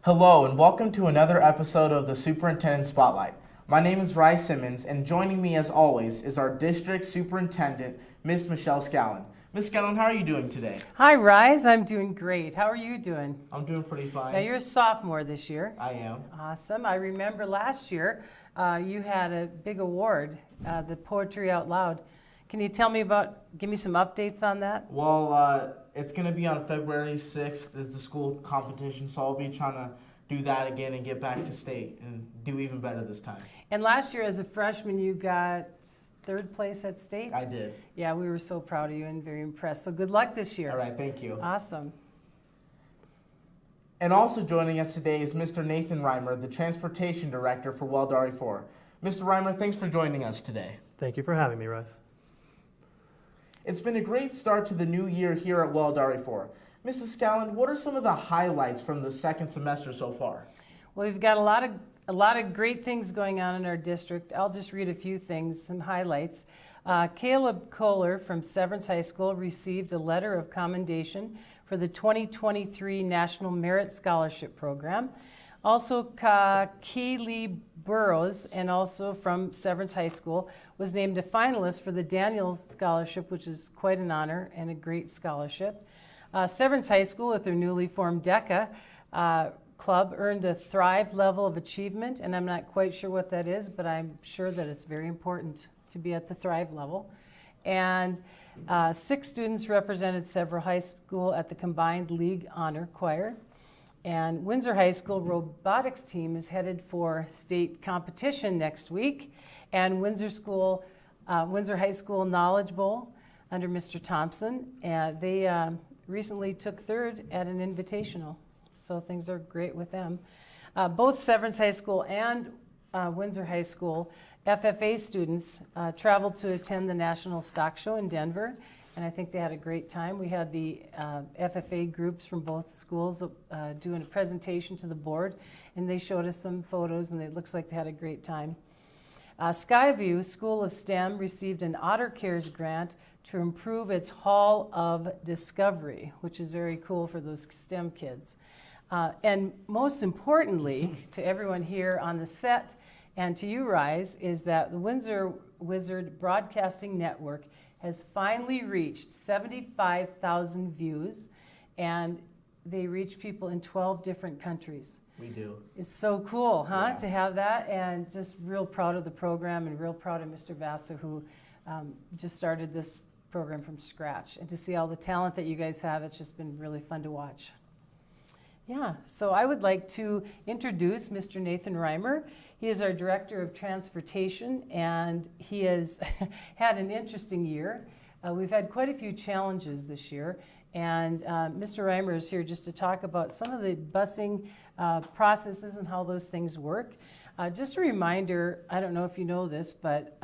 Hello and welcome to another episode of the Superintendent Spotlight. My name is Rye Simmons and joining me as always is our District Superintendent, Miss Michelle Scallon. Miss Scallon, how are you doing today? Hi, Rise. I'm doing great. How are you doing? I'm doing pretty fine. Now, you're a sophomore this year. I am. Awesome. I remember last year you had a big award, the Poetry Out Loud. Can you give me some updates on that? Well, it's going to be on February 6th is the school competition, so I'll be trying to do that again and get back to state and do even better this time. And last year as a freshman, you got third place at state? I did. Yeah, we were so proud of you and very impressed. So good luck this year. All right, thank you. Awesome. And also joining us today is Mr. Nathan Reimer, the Transportation Director for Welldari 4. Mr. Reimer, thanks for joining us today. Thank you for having me, Russ. It's been a great start to the new year here at Welldari 4. Mrs. Scallon, what are some of the highlights from the second semester so far? Well, we've got a lot of great things going on in our district. I'll just read a few things, some highlights. Caleb Kohler from Severance High School received a letter of commendation for the 2023 National Merit Scholarship Program. Also, Kaylee Burrows, and also from Severance High School, was named a finalist for the Daniels Scholarship, which is quite an honor and a great scholarship. Severance High School, with their newly formed DECA club, earned a Thrive level of achievement, and I'm not quite sure what that is, but I'm sure that it's very important to be at the Thrive level. And 6 students represented Several High School at the Combined League Honor Choir. And Windsor High School robotics team is headed for state competition next week. And Windsor High School Knowledge Bowl under Mr. Thompson, they recently took third at an invitational. So things are great with them. Both Severance High School and Windsor High School FFA students traveled to attend the National Stock Show in Denver, and I think they had a great time. We had the FFA groups from both schools doing a presentation to the board, and they showed us some photos, and it looks like they had a great time. Skyview School of STEM received an Otter Cares grant to improve its Hall of Discovery, which is very cool for those STEM kids. And most importantly, to everyone here on the set and to you, Rise, is that the Windsor Wizard Broadcasting Network has finally reached 75,000 views, and they reach people in 12 different countries. We do. It's so cool, huh, Yeah. to have that, and just real proud of the program and real proud of Mr. Vassa, who just started this program from scratch. And to see all the talent that you guys have, it's just been really fun to watch. Yeah, so I would like to introduce Mr. Nathan Reimer. He is our Director of Transportation, and he has had an interesting year. We've had quite a few challenges this year, and Mr. Reimer is here just to talk about some of the busing processes and how those things work. Just a reminder, I don't know if you know this, but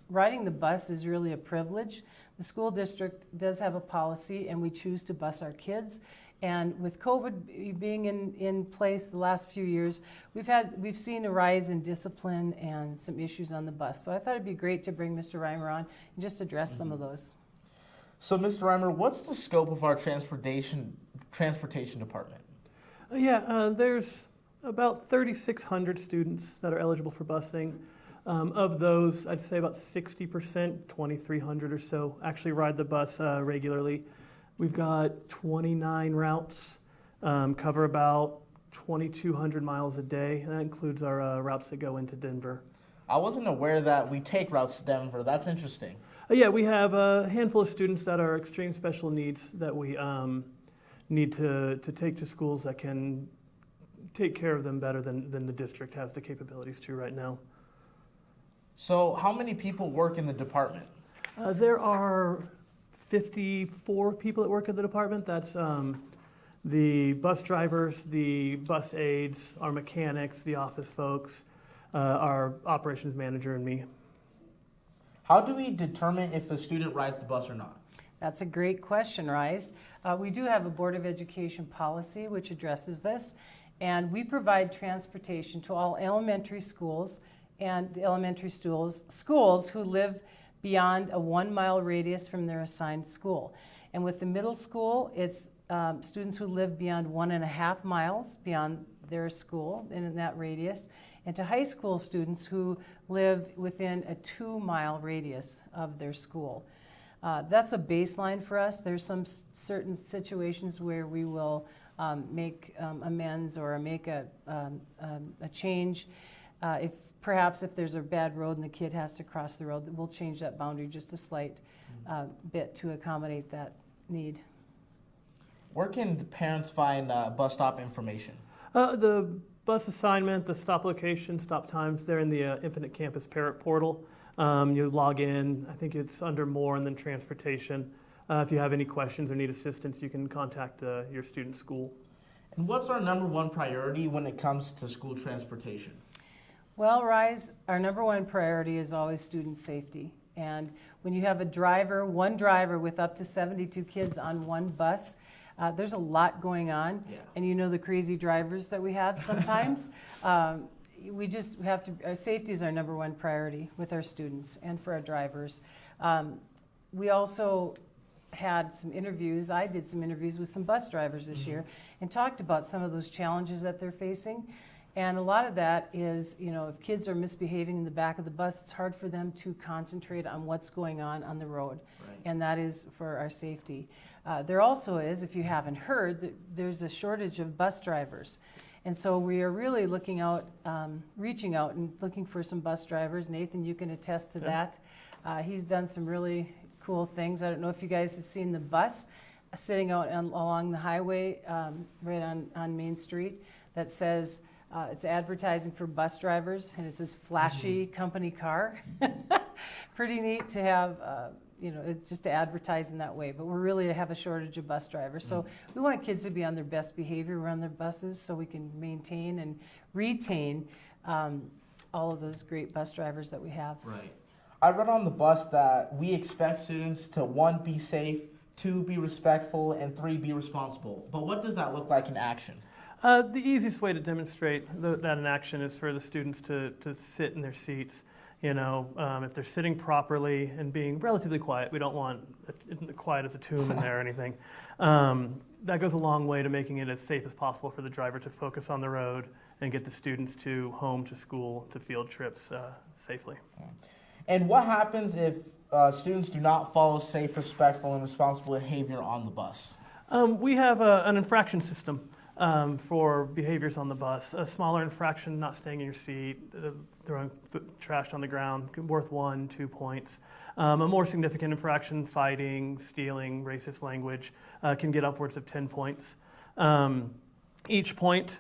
riding the bus is really a privilege. The school district does have a policy, and we choose to bus our kids. And with COVID being in place the last few years, we've seen a rise in discipline and some issues on the bus. So I thought it'd be great to bring Mr. Reimer on and just address some of those. So, Mr. Reimer, what's the scope of our transportation department? There's about 3,600 students that are eligible for busing. Of those, I'd say about 60%, 2,300 or so, actually ride the bus regularly. We've got 29 routes, cover about 2,200 miles a day, and that includes our routes that go into Denver. I wasn't aware that we take routes to Denver. That's interesting. We have a handful of students that are extreme special needs that we need to take to schools that can take care of them better than the district has the capabilities to right now. So how many people work in the department? There are 54 people that work at the department. That's the bus drivers, the bus aides, our mechanics, the office folks, our operations manager, and me. How do we determine if a student rides the bus or not? That's a great question, Rise. We do have a Board of Education policy which addresses this, and we provide transportation to all elementary schools and the elementary schools who live beyond a 1-mile radius from their assigned school. And with the middle school, it's students who live beyond 1.5 miles beyond their school and in that radius, and to high school students who live within a 2-mile radius of their school. That's a baseline for us. There's some certain situations where we will make amends or make a change. If there's a bad road and the kid has to cross the road, we'll change that boundary just a slight bit to accommodate that need. Where can parents find bus stop information? The bus assignment, the stop location, stop times, they're in the Infinite Campus Parent Portal. You log in, I think it's under More and then Transportation. If you have any questions or need assistance, you can contact your student's school. And what's our number one priority when it comes to school transportation? Well, Rise, our number one priority is always student safety. And when you have one driver with up to 72 kids on one bus, there's a lot going on. Yeah. And you know the crazy drivers that we have sometimes. We have to, our safety is our number one priority with our students and for our drivers. We also had some interviews, I did some interviews with some bus drivers this year and talked about some of those challenges that they're facing. And a lot of that is, if kids are misbehaving in the back of the bus, it's hard for them to concentrate on what's going on the road. Right. And that is for our safety. There also is, if you haven't heard, there's a shortage of bus drivers. And so we are really reaching out and looking for some bus drivers. Nathan, you can attest to that. He's done some really cool things. I don't know if you guys have seen the bus sitting out along the highway right on Main Street that says, it's advertising for bus drivers, and it's this flashy company car. Pretty neat to have, it's just to advertise in that way. But we really have a shortage of bus drivers. So we want kids to be on their best behavior around their buses so we can maintain and retain all of those great bus drivers that we have. Right. I read on the bus that we expect students to 1, be safe, 2, be respectful, and 3, be responsible. But what does that look like in action? The easiest way to demonstrate that in action is for the students to sit in their seats. If they're sitting properly and being relatively quiet, we don't want quiet as a tomb in there or anything. That goes a long way to making it as safe as possible for the driver to focus on the road and get the students to home, to school, to field trips safely. And what happens if students do not follow safe, respectful, and responsible behavior on the bus? We have an infraction system. For behaviors on the bus. A smaller infraction, not staying in your seat, throwing trash on the ground, worth 1, 2 points. A more significant infraction, fighting, stealing, racist language, can get upwards of 10 points. Each point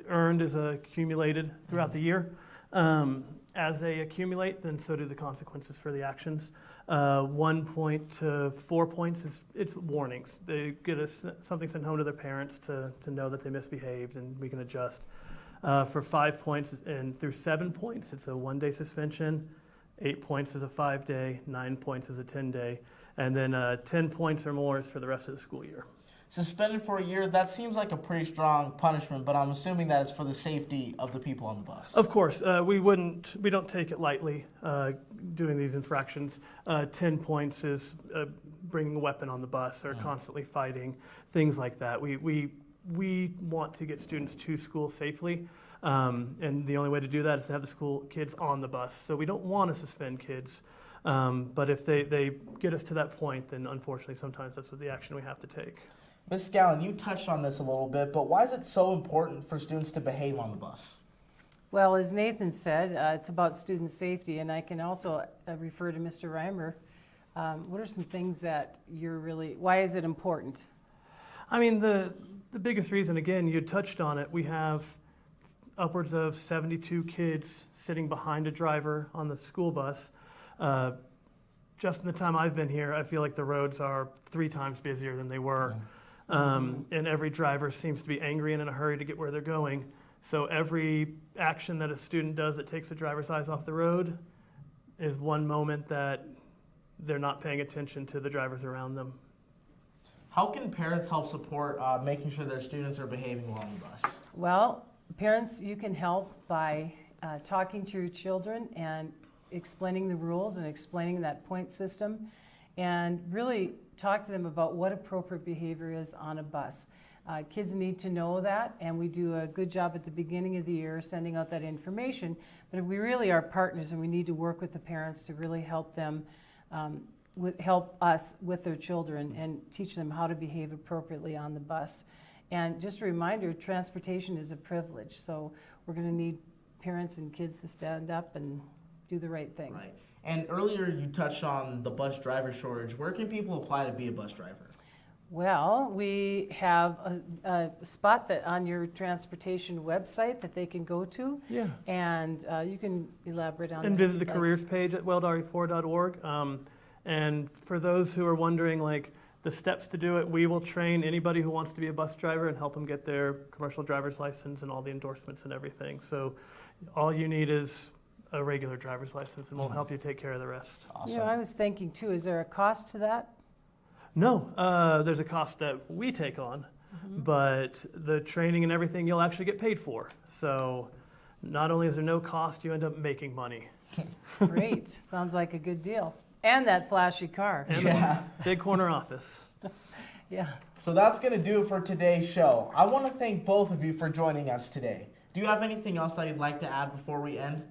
earned is accumulated throughout the year. As they accumulate, then so do the consequences for the actions. 1 point to 4 points it's warnings. They get something sent home to their parents to know that they misbehaved, and we can adjust. For 5 points and through 7 points, it's a 1-day suspension. 8 points is a 5-day. 9 points is a 10-day, and then 10 points or more is for the rest of the school year. Suspended for a year, that seems like a pretty strong punishment, but I'm assuming that it's for the safety of the people on the bus. Of course, we don't take it lightly doing these infractions. 10 points is bringing a weapon on the bus or constantly fighting, things like that. We want to get students to school safely, and the only way to do that is to have the school kids on the bus. So we don't want to suspend kids, but if they get us to that point, then unfortunately sometimes that's what the action we have to take. Ms. Scallon, you touched on this a little bit, but why is it so important for students to behave on the bus? Well, as Nathan said, it's about student safety, and I can also refer to Mr. Reimer. What are some things that why is it important? I mean, the biggest reason, again, you touched on it, we have upwards of 72 kids sitting behind a driver on the school bus. Just in the time I've been here, I feel like the roads are 3 times busier than they were. And every driver seems to be angry and in a hurry to get where they're going. So every action that a student does that takes the driver's eyes off the road is one moment that they're not paying attention to the drivers around them. How can parents help support making sure their students are behaving well on the bus? Well, parents, you can help by talking to your children and explaining the rules and explaining that point system, and really talk to them about what appropriate behavior is on a bus. Kids need to know that, and we do a good job at the beginning of the year sending out that information. But we really are partners, and we need to work with the parents to really help them, help us with their children and teach them how to behave appropriately on the bus. And just a reminder, transportation is a privilege, so we're going to need parents and kids to stand up and do the right thing. Right. And earlier you touched on the bus driver shortage. Where can people apply to be a bus driver? Well, we have a spot that on your transportation website that they can go to, Yeah. and you can elaborate on that. And if visit the you'd like. careers page at weldre4.org. And for those who are wondering, like, the steps to do it, we will train anybody who wants to be a bus driver and help them get their commercial driver's license and all the endorsements and everything. So all you need is a regular driver's license, and we'll help you take care of the rest. Awesome. You know, I was thinking too, is there a cost to that? No, there's a cost that we take on, but the training and everything you'll actually get paid for. So not only is there no cost, you end up making money. Great, sounds like a good deal. And that flashy car. And Yeah. the big corner office. Yeah. So that's going to do it for today's show. I want to thank both of you for joining us today. Do you have anything else that you'd like to add before we end?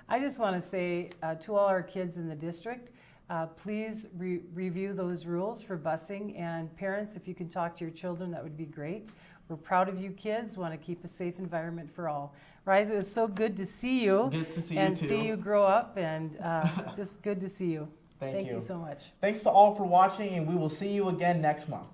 I just want to say to all our kids in the district, please review those rules for busing, and parents, if you can talk to your children, that would be great. We're proud of you kids, want to keep a safe environment for all. Rise, it was so good to see you. Good to see you and too. see you grow up, and just good to see you. Thank you so much. Thanks to all for watching, and we will see you again next month.